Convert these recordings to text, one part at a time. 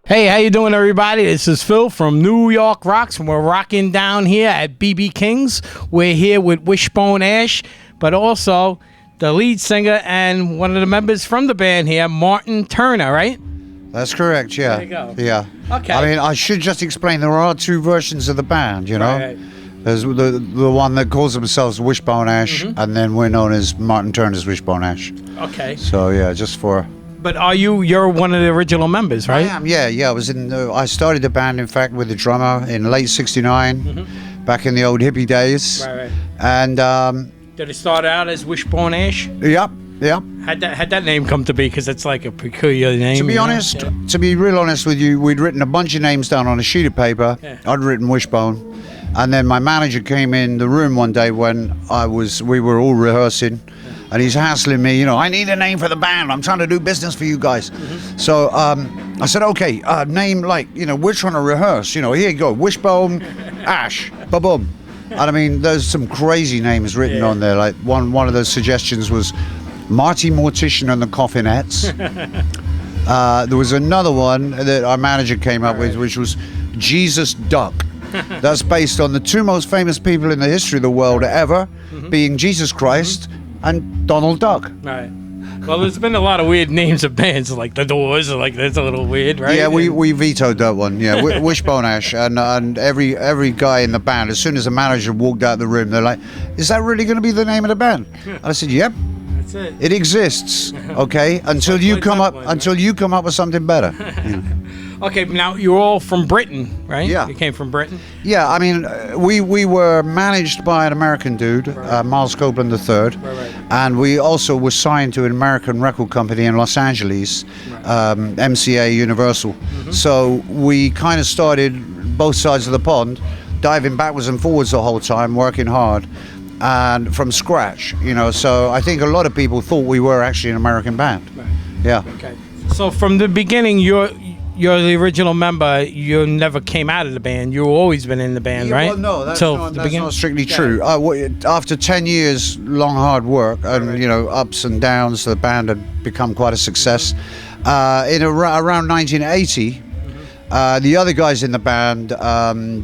Hey, how you doing, everybody? This is Phil from New York Rocks, and we're rocking down here at BBKING's. We're here with Wishbone Ash, but also the lead singer and one of the members from the band here, Martin Turner, right? That's correct, yeah. There you go. Yeah. Okay. I mean, I should just explain, there are two versions of the band, you know? Right. There's the one that calls themselves Wishbone Ash, and then we're known as Martin Turner's Wishbone Ash. Okay. So, yeah, just for... But you're one of the original members, right? I am, yeah. I started the band, in fact, with the drummer in late '69, back in the old hippie days. Right. And, Did it start out as Wishbone Ash? yep. How'd that name come to be? Because it's like a peculiar name. To be honest, to be real honest with you, we'd written a bunch of names down on a sheet of paper. Yeah. I'd written Wishbone, and then my manager came in the room one day when we were all rehearsing, and he's hassling me. You know, I need a name for the band. I'm trying to do business for you guys. So I said, okay, name like, you know, we're trying to rehearse. You know, here you go, Wishbone Ash, ba-boom. And I mean, there's some crazy names written on there. Like one of those suggestions was Marty Mortician and the Coffinettes. There was another one that our manager came up with, which was Jesus Duck. That's based on the two most famous people in the history of the world ever, being Jesus Christ and Donald Duck. Right. Well, there's been a lot of weird names of bands, like The Doors, like that's a little weird, right? Yeah, we vetoed that one. Yeah, Wishbone Ash, and every guy in the band, as soon as the manager walked out of the room, they're like, "Is that really going to be the name of the band?" And I said, "Yep, That's it. it exists. Okay, until you come up with something better." Yeah. Okay, now you're all from Britain, right? Yeah. You came from Britain? Yeah, I mean, we were managed by an American dude, Miles Copeland III, and we also were signed to an American record company in Los Angeles, MCA Universal. So we kind of started both sides of the pond, diving backwards and forwards the whole time, working hard, and from scratch, you know. So I think a lot of people thought we were actually an American band. Right. Yeah. Okay. So from the beginning, you're the original member. You never came out of the band. You've always been in the band, right? Well, no, that's Till not strictly true. After 10 years, long hard work, and you know, ups and downs, the band had become quite a success. Around 1980, the other guys in the band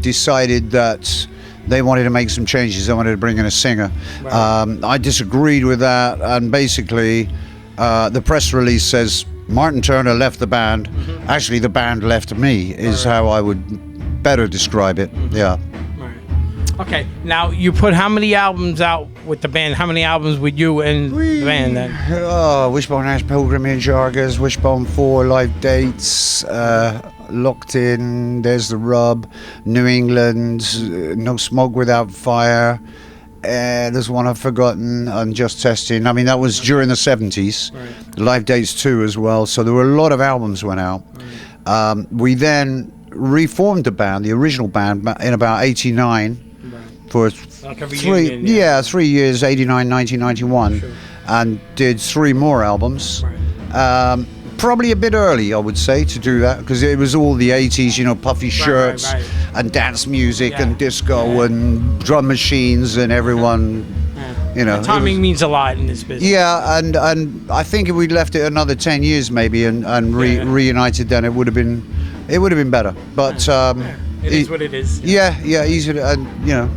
decided that they wanted to make some changes. They wanted to bring in a singer. Right. I disagreed with that, and basically, the press release says Martin Turner left the band. Actually, the band left me, is how I would better describe it. Yeah. Right. Okay. Now, you put how many albums out with the band? How many albums with you and the band then? Wishbone Ash, Pilgrimage, Argus, Wishbone 4, Live Dates, Locked In, There's the Rub, New England, No Smoke Without Fire. There's one I've forgotten, and Just Testing. I mean, that was during the 70s. Right. Live Dates 2 as well. So there were a lot of albums went out. Right. We then reformed the band, the original band, in about 89 for like a reunion, 3 years, 89, 1991, and did 3 more albums. Right. Probably a bit early, I would say, to do that, because it was all the 80s, you know, puffy shirts and dance music and disco and drum machines and everyone, you know. Timing means a lot in this business. Yeah, and I think if we'd left it another 10 years maybe and reunited, then it would have been better. But it is what it is. Yeah, easy to, and you know,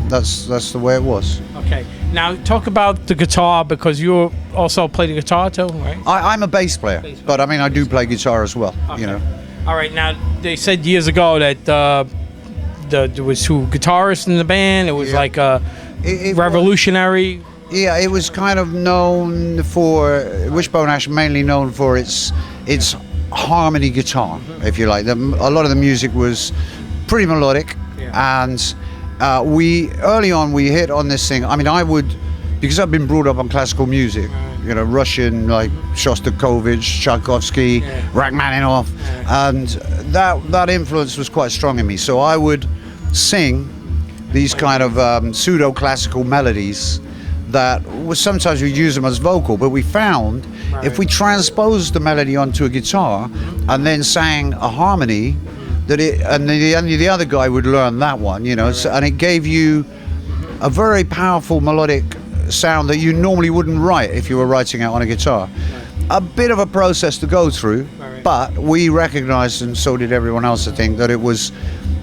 that's the way it was. Okay. Now talk about the guitar, because you also play the guitar too, right? I'm a bass player, but I mean I do play guitar as well. Okay. You know. All right. Now they said years ago that there was 2 guitarists in the band. It was like a revolutionary. It was kind of known for Wishbone Ash, mainly known for its harmony guitar, if you like. A lot of the music was pretty melodic, and early on we hit on this thing. I mean, because I've been brought up on classical music, you know, Russian, like Shostakovich, Tchaikovsky, Rachmaninoff, and that influence was quite strong in me. So I would sing these kind of pseudo-classical melodies that sometimes we use them as vocal, but we found if we transposed the melody onto a guitar and then sang a harmony, that the other guy would learn that one, you know, and it gave you a very powerful melodic sound that you normally wouldn't write if you were writing it on a guitar. a bit of a process to go through, Right. but we recognized, and so did everyone else, I think, that it was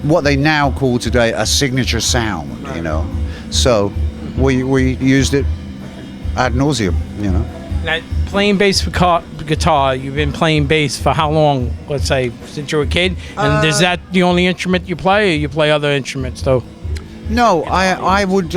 what they now call today a signature sound, you know. So we used it ad nauseum, you know. Now, playing bass guitar, you've been playing bass for how long? Let's say since you were a kid. And is that the only instrument you play, or you play other instruments though? No, I would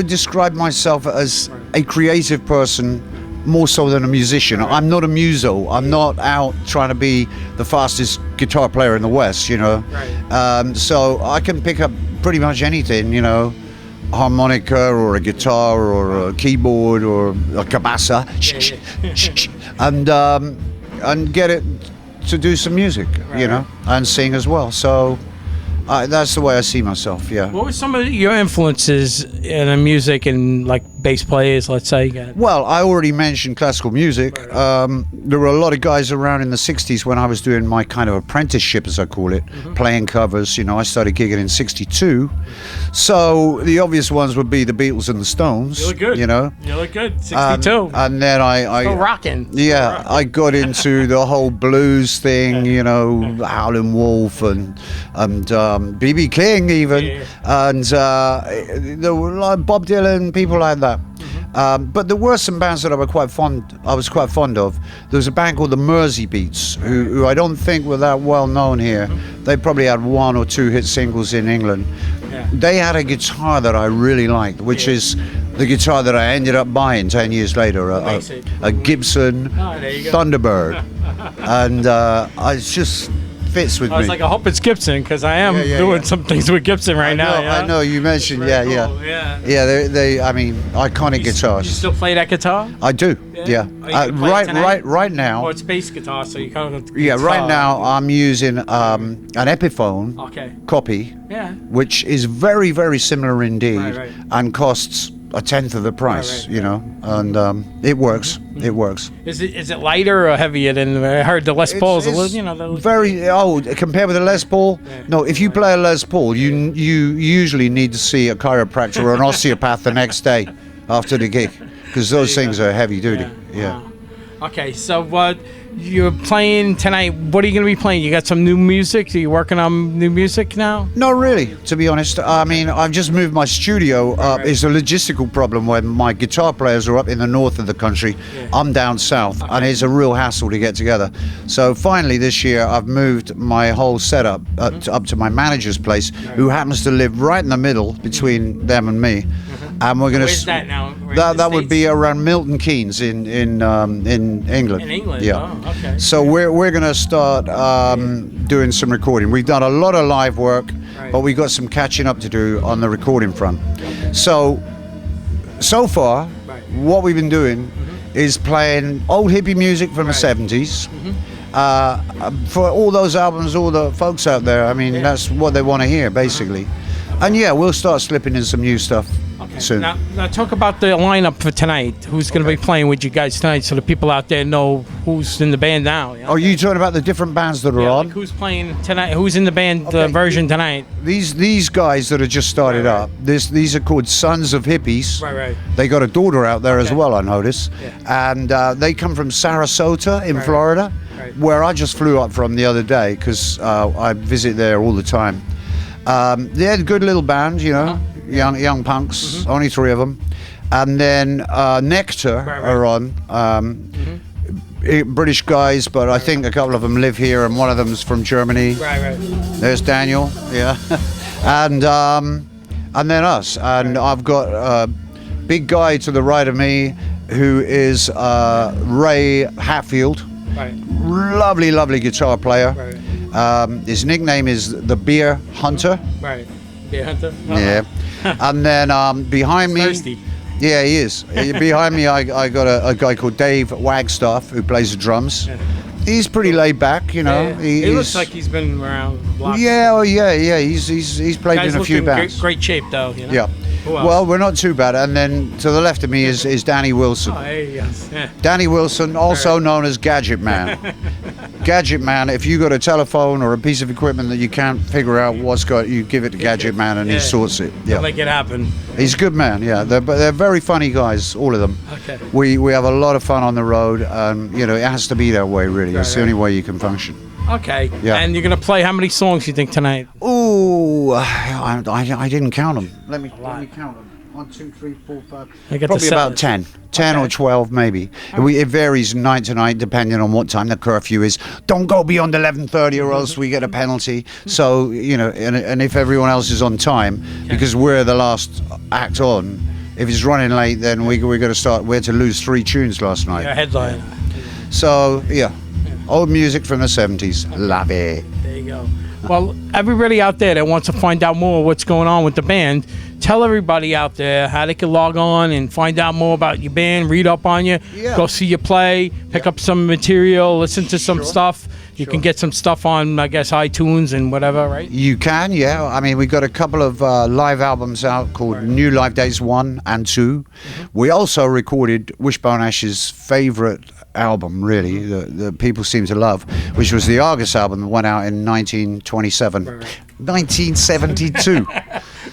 describe myself as a creative person more so than a musician. I'm not a muso. I'm not out trying to be the fastest guitar player in the West, you know. Right. So I can pick up pretty much anything, you know, harmonica or a guitar or a keyboard or a cabasa, and get it to do some music, you know, and sing as well. So that's the way I see myself. Yeah. What were some of your influences in the music and like bass players, let's say? Well, I already mentioned classical music. There were a lot of guys around in the 60s when I was doing my kind of apprenticeship, as I call it, playing covers. You know, I started gigging in 62. So the obvious ones would be the Beatles and the Stones. You look good. You know? You look good. 62. And then Still rocking. Yeah, I got into the whole blues thing, you know, Howlin' Wolf and BB King even, and there were like Bob Dylan, people like that. But there were some bands that I was quite fond of. There was a band called the Mersey Beats, who I don't think were that well known here. They probably had 1 or 2 hit singles in England. They had a guitar that I really liked, which is the guitar that I ended up buying 10 years later, a Gibson Thunderbird, and I just fits with me. I was like, I hope it's Gibson, because I am doing some things with Gibson right now. I know you mentioned, cool. yeah. They I mean, iconic guitars. You still play that guitar? I do, yeah. Right now. Well, it's bass guitar, so you kind of. Yeah, right now I'm using an Epiphone copy, which is very, very similar indeed, and costs a tenth of the price, you know, and it works. It works. Is it lighter or heavier than I heard the Les Paul's? You know, very compared with the Les Paul. No, if you play a Les Paul, you usually need to see a chiropractor or an osteopath the next day after the gig, because those things are heavy duty. Yeah. Okay, so you're playing tonight. What are you going to be playing? You got some new music? Are you working on new music now? Not really, to be honest. I mean, I've just moved my studio up. It's a logistical problem when my guitar players are up in the north of the country. I'm down south, and it's a real hassle to get together. So finally this year, I've moved my whole setup up to my manager's place, who happens to live right in the middle between them and me. And we're going to. Where's that now? That would be around Milton Keynes in England. In England. Yeah. Oh, okay. So we're going to start doing some recording. We've done a lot of live work, but we got some catching up to do on the recording front. So far, what we've been doing is playing old hippie music from the 70s. For all those albums, all the folks out there, I mean, that's what they want to hear, basically. And we'll start slipping in some new stuff soon. Now talk about the lineup for tonight. Who's going to be playing with you guys tonight, so the people out there know who's in the band now? You know? Oh, you talking about the different bands that are on? Like who's playing tonight? Who's in the band version tonight? These guys that have just started up. These are called Sons of Hippies. Right. They got a daughter out there as well, I notice. And they come from Sarasota in Florida, where I just flew up from the other day because I visit there all the time. They're a good little band, you know, young punks, only 3 of them. And then Nectar are on, British guys, but I think a couple of them live here, and one of them's from Germany. There's Daniel, and then us. And I've got a big guy to the right of me who is Ray Hatfield. Lovely guitar player. His nickname is the Beer Hunter. Beer Hunter. Yeah. And then behind me. Thirsty. Yeah, he is. Behind me, I got a guy called Dave Wagstaff who plays the drums. He's pretty laid back, you know. He looks like he's been around. Yeah, He's played in a few bands. Great shape though. You know? Yeah. Who else? Well, we're not too bad. And then to the left of me is Danny Wilson. Oh, there you go. Yeah. Danny Wilson, also known as Gadget Man. Gadget Man, if you got a telephone or a piece of equipment that you can't figure out what's got, you give it to Gadget Man and he sorts it. Yeah. Make it happen. He's a good man, yeah. They're very funny guys, all of them. Okay. We have a lot of fun on the road, and you know, it has to be that way, really. It's the only way you can function. Okay. Yeah. And you're going to play how many songs you think tonight? Ooh, I didn't count them. Let me count them. 1, 2, 3, 4, 5. Probably about 10. 10 or 12 maybe. It varies night to night depending on what time the curfew is. Don't go beyond 11:30 or else we get a penalty. So, you know, and if everyone else is on time, because we're the last act on, if it's running late, then we're going to start. We had to lose 3 tunes last night. Yeah, headline. So, yeah. Old music from the 70s. Love it. There you go. Well, everybody out there that wants to find out more what's going on with the band, tell everybody out there how they can log on and find out more about your band, read up on you, go see you play, pick up some material, listen to some stuff. You can get some stuff on, I guess, iTunes and whatever, right? You can, yeah. I mean, we've got a couple of live albums out called New Live Days 1 and 2. We also recorded Wishbone Ash's favourite album, really, that people seem to love, which was the Argus album that went out in 1927. 1972.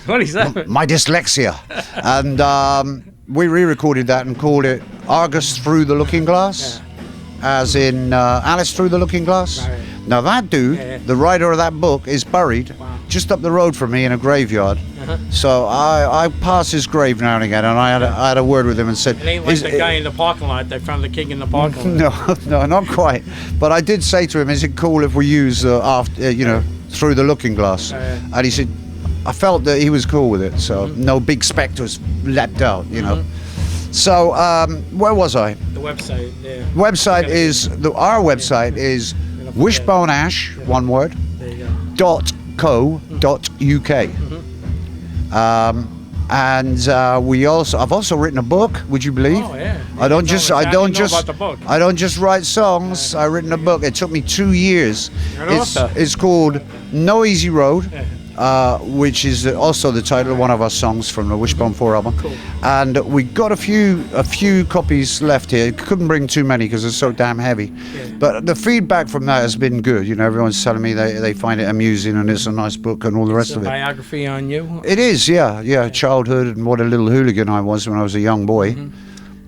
27. My dyslexia. And we re-recorded that and called it Argus Through the Looking Glass, as in Alice Through the Looking Glass. Right. Now that dude, the writer of that book, is buried just up the road from me in a graveyard. So I pass his grave now and again, and I had a word with him and said, It ain't like the guy in the parking lot. They found the king in the parking lot. No, not quite. But I did say to him, is it cool if we use Through the Looking Glass? And he said, I felt that he was cool with it, so no big spectres leapt out, you know. So where was I? The website, yeah. Our website is Wishbone Ash, one word, .co.uk. And I've also written a book. Would you believe? Oh yeah. I don't just write songs. I've written a book. It took me 2 years. It's called No Easy Road. Which is also the title of one of our songs from the Wishbone 4 album. Cool. And we got a few copies left here. Couldn't bring too many because it's so damn heavy. Yeah. But the feedback from that has been good. You know, everyone's telling me they find it amusing and it's a nice book and all the rest of it. Biography on you? It is, yeah. Childhood and what a little hooligan I was when I was a young boy.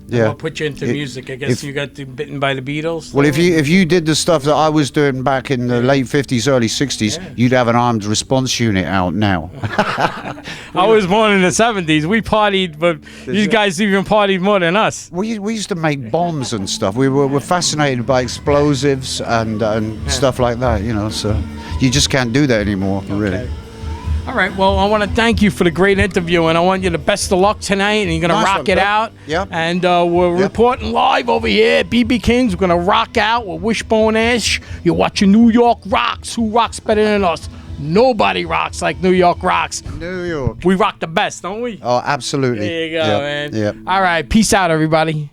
Yeah. What put you into music? I guess you got bitten by the Beatles. Well, if you did the stuff that I was doing back in the late 50s, early 60s, you'd have an armed response unit out now. I was born in the 70s. We partied, but these guys even partied more than us. We used to make bombs and stuff. We were fascinated by explosives and stuff like that, you know. So you just can't do that anymore, really. All right, well, I want to thank you for the great interview, and I want you the best of luck tonight, and you're going to rock it out. Yep. And we're reporting live over here at BB KING's. We're going to rock out with Wishbone Ash. You're watching New York Rocks. Who rocks better than us? Nobody rocks like New York rocks. New York. We rock the best, don't we? Oh, absolutely. There you go, man. Yep. All right, peace out, everybody.